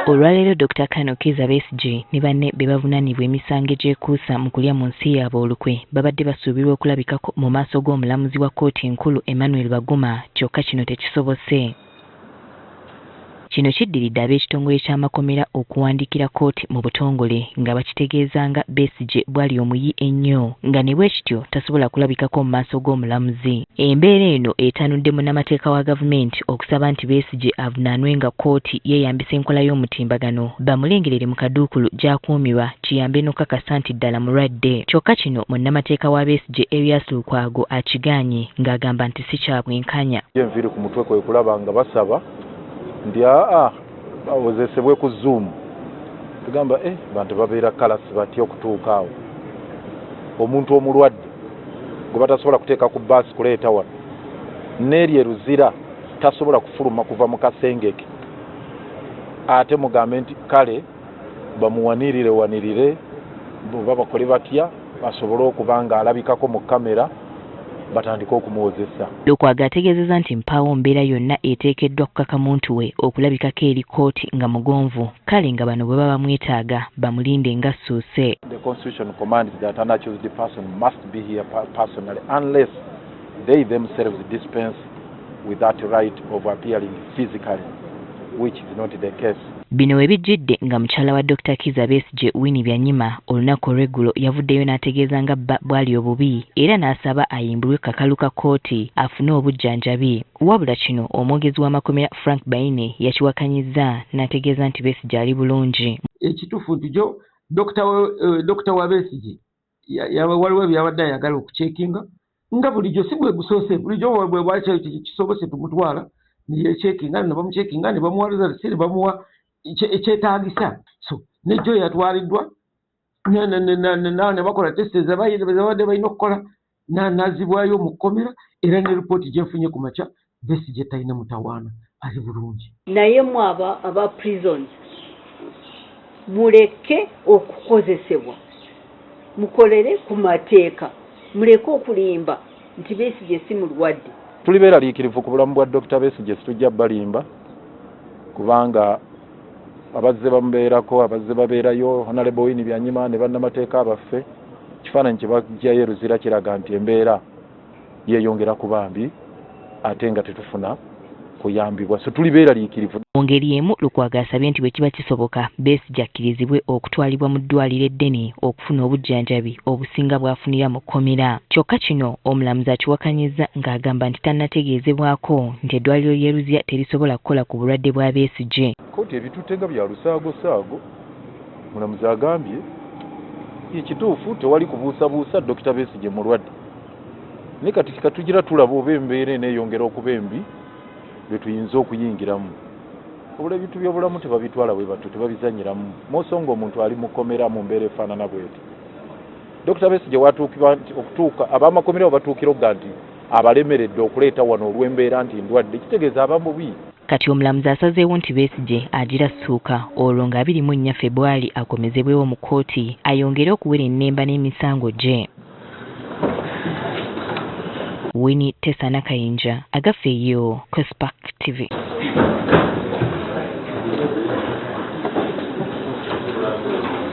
Olwaleero Dr. Kano Kizza Besigye ne banne be bavunaanibwa emisango egyekuusa mu kulya mu nsi yaabwe olukwe babadde basuubirwa okulabikako mu maaso g'omulamuzi wa kkooti enkulu Emmanuel Baguma, kyokka kino tekisobose. Kino kiddiridde ab'ekitongole ky'amakomera okuwandiikira kkooti mu butongole nga bakitegeeza nga Besigye bw'ali omuyi ennyo nga ne bwe kityo tasobola kulabikako mu maaso g'omulamuzi. Embeera eno etanudde munnamateeka wa gavumenti okusaba nti Besigye avunaanwe nga kkooti yeeyambisa enkola y'omutimbagano bamulengerere mu kaduukulu gy'akuumirwa kiyambe n'okukakasa nti ddala mulwadde. Kyokka kino munnamateeka wa Besigye Erias Lukwago akigaanye ng'agamba nti si kya bwenkanya. Enviiri ku mutwe kwe kulaba nga basaba ndi bawozesebwe ku Zoom tugamba bantu babeera kalasi batya okutuuka awo omuntu omulwadde gwe batasobola kuteeka ku bbaasi kuleeta wano n'eryo eruzira tasobola kufuluma kuva mu kasengeke ate mugambe nti kale bamuwanirire oba bakole batya basobole okuba nga alabikako mu kamera batandika okumuwozesa. Lukwago ategeezezza nti mpaawo mbeera yonna eteekeddwa kukaka muntu we okulabikako eri kkooti nga mugonvu kale nga bano bwe baba bamwetaaga bamulinde nga ssuuse. The Constitution commands that an accused person must be here personally unless they themselves dispense with that right of appearing physically, which is not the case. Bino we bijjidde nga mukyala wa Dr. Kizza Besigye Winnie Byanyima olunaku olw'eggulo yavuddeyo n'ategeeza nga bba bwali obubi era n'asaba ayimbulwe kakalu ka kkooti afune obujjanjabi. Wabula kino omwogezi w'amakomera Frank Baine yakiwakanyizza n'ategeeza nti Besigye ali bulungi. Ekituufu nti jo Dr. wa Besigye waliwo byabadde ayagala okucekinga nga bulijjo si bwe gusoose bulijjo bwe bwakyo kisobose tumutwala niyecekinga ne bamucekinga ne bamuwa results ne bamuwa ekyetaagisa so nejjo yatwaliddwa ne bakola testi zabadde balina okukola n'azibwayo mu kkomera era ne ripooti gyenfunye ku makya Besigye talina mutawaana ali bulungi. Naye mu aba prisons muleke okukozesebwa mukolere ku mateeka muleke okulimba nti Besigye si mulwadde. Tuli beeraliikirivu ku bulamu bwa Dr. Besigye situjja balimba kubanga abazze bamubeerako abazze babeerayo Honorable Winnie Byanyima ne bannamateeka abaffe kifaananyi kye bajjayo eruzira kiraga nti embeera yeeyongera kuba mbi ate nga tetufuna kuyambibwa so tuli beeraliikirivu. Mu ngeri emu Lukwago asabye nti bwe kiba kisoboka Besigye akkirizibwe okutwalibwa mu ddwaliro eddene okufuna obujjanjabi obusinga bw'afunira mu kkomera. Kyokka kino omulamuzi akiwakanyizza ng'agamba nti tannategeezebwako nti eddwaliro ly'e Luzira terisobola kukola ku bulwadde bwa Besigye. Kkooti ebitutte nga bya lusaagosaago mulamuzi agambye ekituufu tewali kubuusabuusa Dr. Besigye mulwadde ne kati katugira tulaba oba embeera eneeyongera okuba embi bye tuyinza okuyingiramu. Obula ebintu by'obulamu tebabitwala bwe batyo tebabizanyiramu mooso ng'omuntu ali mu kkomera mu mbeera efaanana bweti. Dr. Besigye watuukibwa nti okutuuka ab'amakomera we batuukira okuga nti abalemeredde okuleeta wano olw'embeera nti ndwadde kitegeeza abamubi. Kati omulamuzi asazeewo nti Besigye agira ssuuka olwo nga 24 Februari akomezebwewo mu kkooti ayongere okuwera ennemba n'emisango gye. Winnie Tessa Nakayinja, Agafeeyo, Cospark TV.